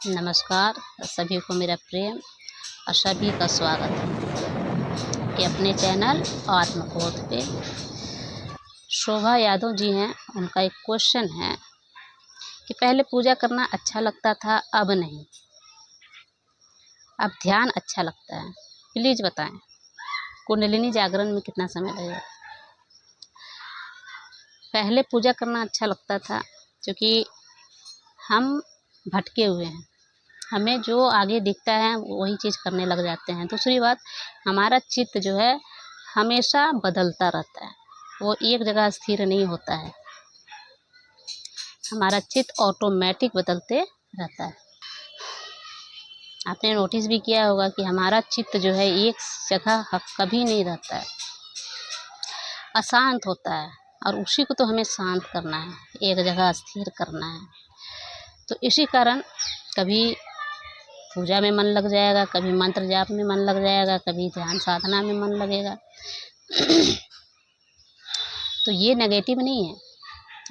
नमस्कार। सभी को मेरा प्रेम और सभी का स्वागत है कि अपने चैनल आत्मबोध पे। शोभा यादव जी हैं, उनका एक क्वेश्चन है कि पहले पूजा करना अच्छा लगता था, अब नहीं, अब ध्यान अच्छा लगता है। प्लीज़ बताएं कुंडलिनी जागरण में कितना समय लगेगा। पहले पूजा करना अच्छा लगता था क्योंकि हम भटके हुए हैं, हमें जो आगे दिखता है वही चीज़ करने लग जाते हैं। दूसरी बात, हमारा चित्त जो है हमेशा बदलता रहता है, वो एक जगह स्थिर नहीं होता है। हमारा चित्त ऑटोमेटिक बदलते रहता है। आपने नोटिस भी किया होगा कि हमारा चित्त जो है एक जगह कभी नहीं रहता है, अशांत होता है, और उसी को तो हमें शांत करना है, एक जगह स्थिर करना है। तो इसी कारण कभी पूजा में मन लग जाएगा, कभी मंत्र जाप में मन लग जाएगा, कभी ध्यान साधना में मन लगेगा। तो ये नेगेटिव नहीं है।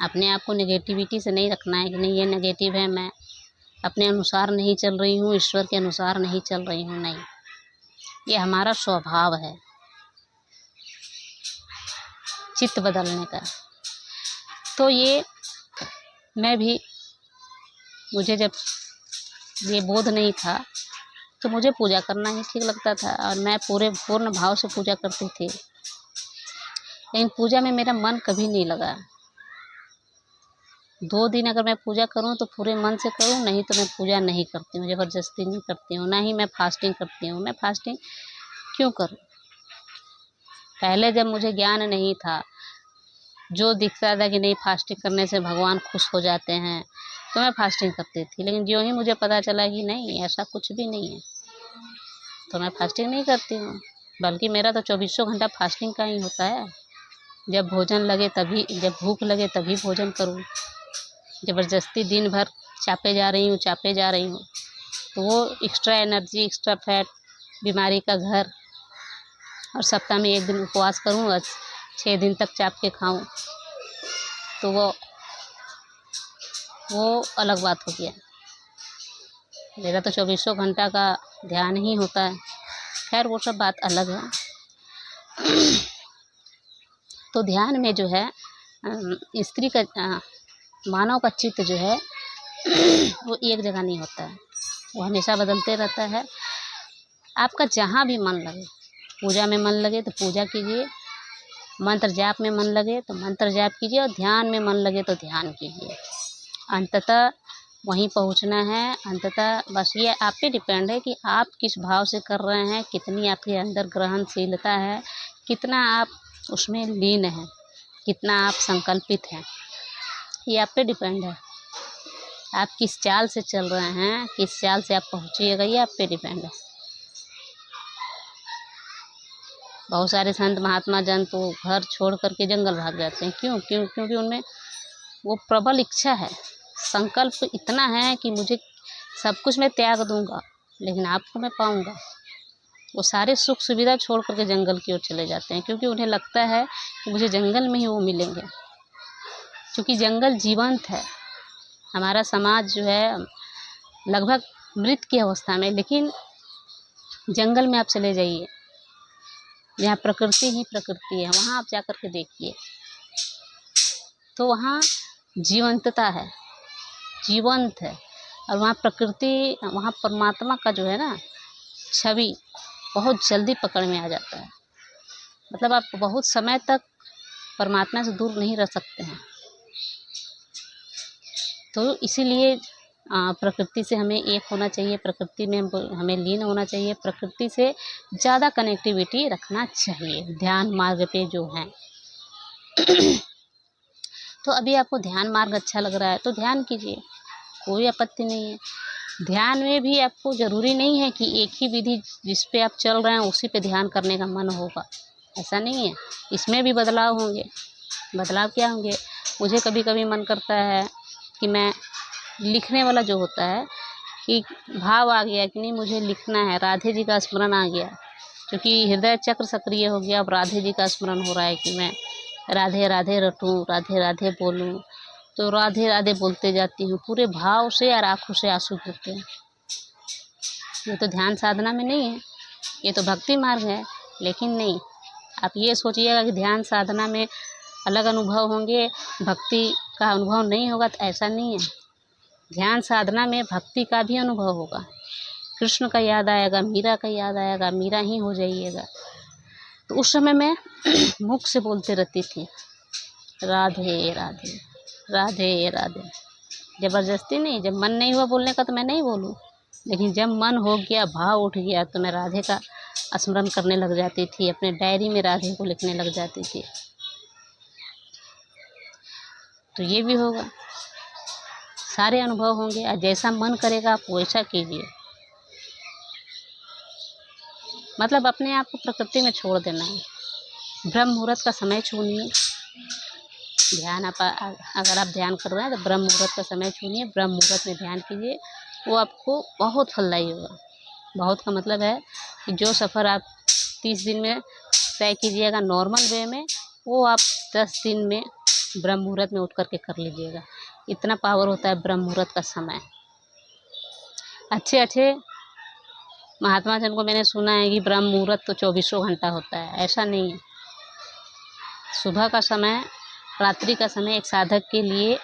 अपने आप को नेगेटिविटी से नहीं रखना है कि नहीं ये नेगेटिव है, मैं अपने अनुसार नहीं चल रही हूँ, ईश्वर के अनुसार नहीं चल रही हूँ। नहीं, ये हमारा स्वभाव है चित्त बदलने का। तो ये मुझे जब ये बोध नहीं था तो मुझे पूजा करना ही ठीक लगता था और मैं पूर्ण भाव से पूजा करती थी। लेकिन पूजा में मेरा मन कभी नहीं लगा। 2 दिन अगर मैं पूजा करूं तो पूरे मन से करूं, नहीं तो मैं पूजा नहीं करती हूँ, ज़बरदस्ती नहीं करती हूँ। ना ही मैं फास्टिंग करती हूँ। मैं फास्टिंग क्यों करूं? पहले जब मुझे ज्ञान नहीं था, जो दिखता था कि नहीं फास्टिंग करने से भगवान खुश हो जाते हैं, तो मैं फास्टिंग करती थी। लेकिन ज्यों ही मुझे पता चला कि नहीं, ऐसा कुछ भी नहीं है, तो मैं फास्टिंग नहीं करती हूँ। बल्कि मेरा तो 24 घंटा फास्टिंग का ही होता है। जब भोजन लगे तभी, जब भूख लगे तभी भोजन करूँ। ज़बरदस्ती दिन भर चापे जा रही हूँ तो वो एक्स्ट्रा एनर्जी, एक्स्ट्रा फैट, बीमारी का घर। और सप्ताह में 1 दिन उपवास करूँ और 6 दिन तक चाप के खाऊँ, तो वो अलग बात हो गया। मेरा तो 24 घंटा का ध्यान ही होता है। खैर वो सब बात अलग है। तो ध्यान में जो है स्त्री का, मानव का चित्त जो है वो एक जगह नहीं होता है, वो हमेशा बदलते रहता है। आपका जहाँ भी मन लगे, पूजा में मन लगे तो पूजा कीजिए, मंत्र जाप में मन लगे तो मंत्र जाप कीजिए, और ध्यान में मन लगे तो ध्यान कीजिए। अंततः वहीं पहुंचना है। अंततः बस ये आप पे डिपेंड है कि आप किस भाव से कर रहे हैं, कितनी आपके अंदर ग्रहणशीलता है, कितना आप उसमें लीन हैं, कितना आप संकल्पित हैं। ये आप पे डिपेंड है। आप किस चाल से चल रहे हैं, किस चाल से आप पहुँचिएगा, ये आप पे डिपेंड है। बहुत सारे संत महात्मा जन तो घर छोड़ करके जंगल भाग जाते हैं। क्योंकि उनमें वो प्रबल इच्छा है, संकल्प इतना है कि मुझे सब कुछ मैं त्याग दूंगा, लेकिन आपको मैं पाऊंगा। वो सारे सुख सुविधा छोड़ करके जंगल की ओर चले जाते हैं, क्योंकि उन्हें लगता है कि मुझे जंगल में ही वो मिलेंगे। क्योंकि जंगल जीवंत है। हमारा समाज जो है लगभग मृत की अवस्था में, लेकिन जंगल में आप चले जाइए, जहाँ प्रकृति ही प्रकृति है, वहाँ आप जाकर के देखिए तो वहाँ जीवंतता है, जीवंत है। और वहाँ प्रकृति, वहाँ परमात्मा का जो है ना छवि बहुत जल्दी पकड़ में आ जाता है। मतलब आप बहुत समय तक परमात्मा से दूर नहीं रह सकते हैं। तो इसीलिए प्रकृति से हमें एक होना चाहिए, प्रकृति में हमें लीन होना चाहिए, प्रकृति से ज़्यादा कनेक्टिविटी रखना चाहिए ध्यान मार्ग पे जो हैं। तो अभी आपको ध्यान मार्ग अच्छा लग रहा है तो ध्यान कीजिए, कोई आपत्ति नहीं है। ध्यान में भी आपको ज़रूरी नहीं है कि एक ही विधि जिस पे आप चल रहे हैं उसी पे ध्यान करने का मन होगा, ऐसा नहीं है। इसमें भी बदलाव होंगे। बदलाव क्या होंगे? मुझे कभी कभी मन करता है कि मैं लिखने वाला जो होता है, कि भाव आ गया कि नहीं मुझे लिखना है, राधे जी का स्मरण आ गया, क्योंकि हृदय चक्र सक्रिय हो गया। अब राधे जी का स्मरण हो रहा है कि मैं राधे राधे रटूं, राधे राधे बोलूं। तो राधे राधे बोलते जाती हूँ पूरे भाव से और आंखों से आंसू गिरते हैं। ये तो ध्यान साधना में नहीं है, ये तो भक्ति मार्ग है। लेकिन नहीं, आप ये सोचिएगा कि ध्यान साधना में अलग अनुभव होंगे, भक्ति का अनुभव नहीं होगा, तो ऐसा नहीं है। ध्यान साधना में भक्ति का भी अनुभव होगा। कृष्ण का याद आएगा, मीरा का याद आएगा, मीरा ही हो जाइएगा। तो उस समय मैं मुख से बोलते रहती थी राधे राधे राधे राधे। ज़बरदस्ती नहीं, जब मन नहीं हुआ बोलने का तो मैं नहीं बोलूँ, लेकिन जब मन हो गया, भाव उठ गया, तो मैं राधे का स्मरण करने लग जाती थी, अपने डायरी में राधे को लिखने लग जाती थी। तो ये भी होगा, सारे अनुभव होंगे। और जैसा मन करेगा आप वैसा कीजिए। मतलब अपने आप को प्रकृति में छोड़ देना है। ब्रह्म मुहूर्त का समय चुनिए। ध्यान अगर आप ध्यान कर रहे हैं तो ब्रह्म मुहूर्त का समय चुनिए, ब्रह्म मुहूर्त में ध्यान कीजिए। वो आपको बहुत फलदायी होगा। बहुत का मतलब है कि जो सफ़र आप 30 दिन में तय कीजिएगा नॉर्मल वे में, वो आप 10 दिन में ब्रह्म मुहूर्त में उठ करके कर लीजिएगा। इतना पावर होता है ब्रह्म मुहूर्त का समय। अच्छे महात्मा जन को मैंने सुना है कि ब्रह्म मुहूर्त तो 24 घंटा होता है। ऐसा नहीं है। सुबह का समय, रात्रि का समय एक साधक के लिए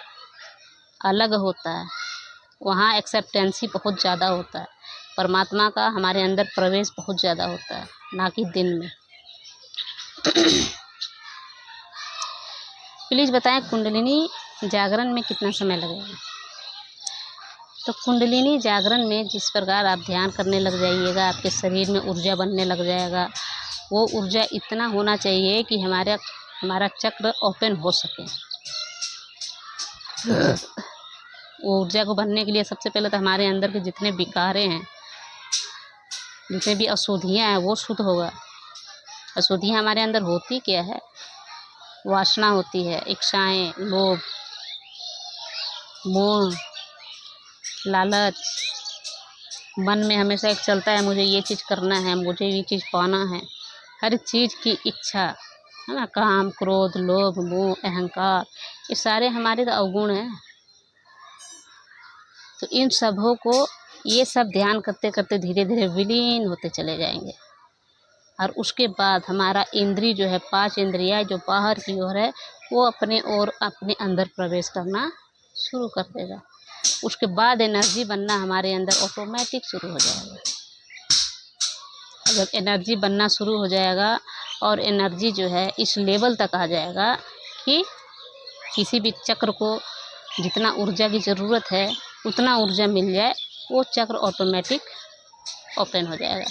अलग होता है। वहाँ एक्सेप्टेंसी बहुत ज़्यादा होता है। परमात्मा का हमारे अंदर प्रवेश बहुत ज़्यादा होता है, ना कि दिन में। प्लीज़ बताएं कुंडलिनी जागरण में कितना समय लगेगा। तो कुंडलिनी जागरण में जिस प्रकार आप ध्यान करने लग जाइएगा, आपके शरीर में ऊर्जा बनने लग जाएगा। वो ऊर्जा इतना होना चाहिए कि हमारा चक्र ओपन हो सके। वो ऊर्जा को बनने के लिए सबसे पहले तो हमारे अंदर के जितने विकारें हैं, जितने भी अशुद्धियाँ हैं, वो शुद्ध होगा। अशुद्धियाँ हमारे अंदर होती क्या है? वासना होती है, इच्छाएं, लोभ, मोह, लालच। मन में हमेशा एक चलता है, मुझे ये चीज़ करना है, मुझे ये चीज़ पाना है। हर चीज़ की इच्छा है ना। काम, क्रोध, लोभ, मोह, अहंकार, ये सारे हमारे तो अवगुण हैं। तो इन सबों को ये सब ध्यान करते करते धीरे धीरे विलीन होते चले जाएंगे। और उसके बाद हमारा इंद्रिय जो है, 5 इंद्रियाँ जो बाहर की ओर है, वो अपने और अपने अंदर प्रवेश करना शुरू कर देगा। उसके बाद एनर्जी बनना हमारे अंदर ऑटोमेटिक शुरू हो जाएगा। जब एनर्जी बनना शुरू हो जाएगा और एनर्जी जो है इस लेवल तक आ जाएगा कि किसी भी चक्र को जितना ऊर्जा की ज़रूरत है उतना ऊर्जा मिल जाए, वो चक्र ऑटोमेटिक ओपन हो जाएगा।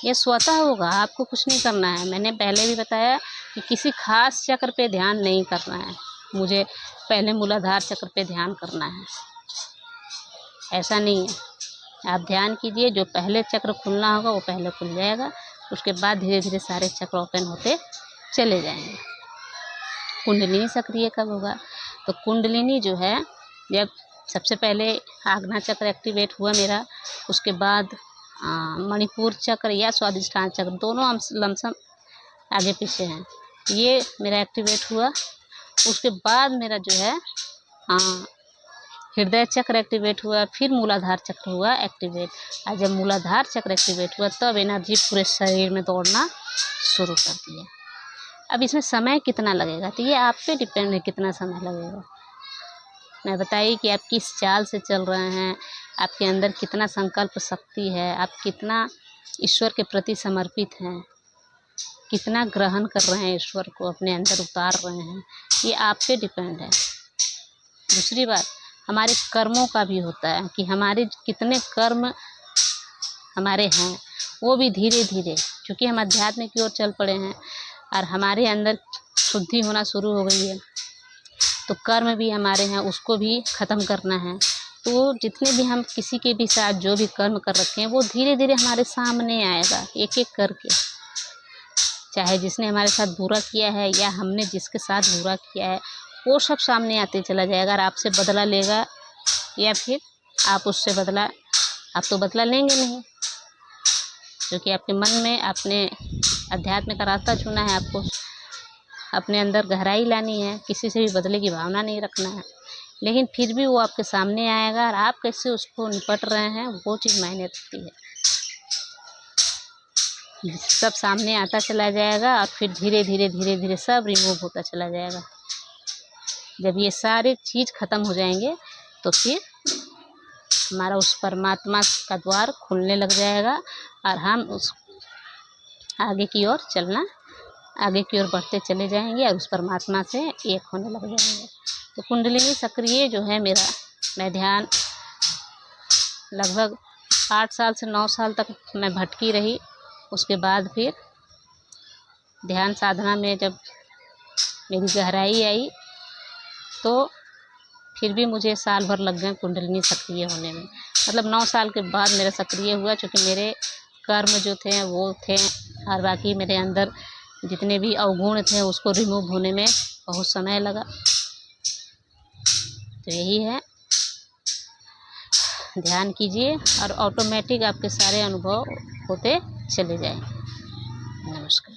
ये स्वतः होगा, आपको कुछ नहीं करना है। मैंने पहले भी बताया कि किसी खास चक्र पे ध्यान नहीं करना है। मुझे पहले मूलाधार चक्र पे ध्यान करना है, ऐसा नहीं है। आप ध्यान कीजिए, जो पहले चक्र खुलना होगा वो पहले खुल जाएगा। उसके बाद धीरे धीरे सारे चक्र ओपन होते चले जाएंगे। कुंडलिनी सक्रिय कब होगा? तो कुंडलिनी जो है, जब सबसे पहले आज्ञा चक्र एक्टिवेट हुआ मेरा, उसके बाद मणिपुर चक्र या स्वादिष्ठान चक्र, दोनों लमसम आगे पीछे हैं, ये मेरा एक्टिवेट हुआ। उसके बाद मेरा जो है हृदय चक्र एक्टिवेट हुआ, फिर मूलाधार चक्र हुआ एक्टिवेट। और जब मूलाधार चक्र एक्टिवेट हुआ तब एनर्जी पूरे शरीर में दौड़ना शुरू कर दिया। अब इसमें समय कितना लगेगा, तो ये आप पे डिपेंड है कितना समय लगेगा। मैं बताइए कि आप किस चाल से चल रहे हैं, आपके अंदर कितना संकल्प शक्ति है, आप कितना ईश्वर के प्रति समर्पित हैं, कितना ग्रहण कर रहे हैं, ईश्वर को अपने अंदर उतार रहे हैं, ये आप पे डिपेंड है। दूसरी बात, हमारे कर्मों का भी होता है कि हमारे कितने कर्म हमारे हैं, वो भी धीरे धीरे, क्योंकि हम अध्यात्म की ओर चल पड़े हैं और हमारे अंदर शुद्धि होना शुरू हो गई है, तो कर्म भी हमारे हैं, उसको भी ख़त्म करना है। तो जितने भी हम किसी के भी साथ जो भी कर्म कर रखे हैं, वो धीरे धीरे हमारे सामने आएगा, एक एक करके। चाहे जिसने हमारे साथ बुरा किया है या हमने जिसके साथ बुरा किया है, वो सब सामने आते चला जाएगा। और आपसे बदला लेगा या फिर आप उससे बदला, आप तो बदला लेंगे नहीं, क्योंकि आपके मन में आपने अध्यात्म का रास्ता चुना है, आपको अपने अंदर गहराई लानी है, किसी से भी बदले की भावना नहीं रखना है। लेकिन फिर भी वो आपके सामने आएगा और आप कैसे उसको निपट रहे हैं वो चीज़ मायने रखती है। सब सामने आता चला जाएगा और फिर धीरे धीरे सब रिमूव होता चला जाएगा। जब ये सारे चीज़ ख़त्म हो जाएंगे तो फिर हमारा उस परमात्मा का द्वार खुलने लग जाएगा और हम उस आगे की ओर बढ़ते चले जाएंगे और उस परमात्मा से एक होने लग जाएंगे। तो कुंडलिनी सक्रिय जो है मेरा, मैं ध्यान लगभग 8 साल से 9 साल तक मैं भटकी रही। उसके बाद फिर ध्यान साधना में जब मेरी गहराई आई तो फिर भी मुझे साल भर लग गए कुंडलिनी सक्रिय होने में। मतलब 9 साल के बाद मेरा सक्रिय हुआ, क्योंकि मेरे कर्म जो थे वो थे और बाकी मेरे अंदर जितने भी अवगुण थे उसको रिमूव होने में बहुत समय लगा। तो यही है, ध्यान कीजिए और ऑटोमेटिक आपके सारे अनुभव होते चले जाएंगे। नमस्कार।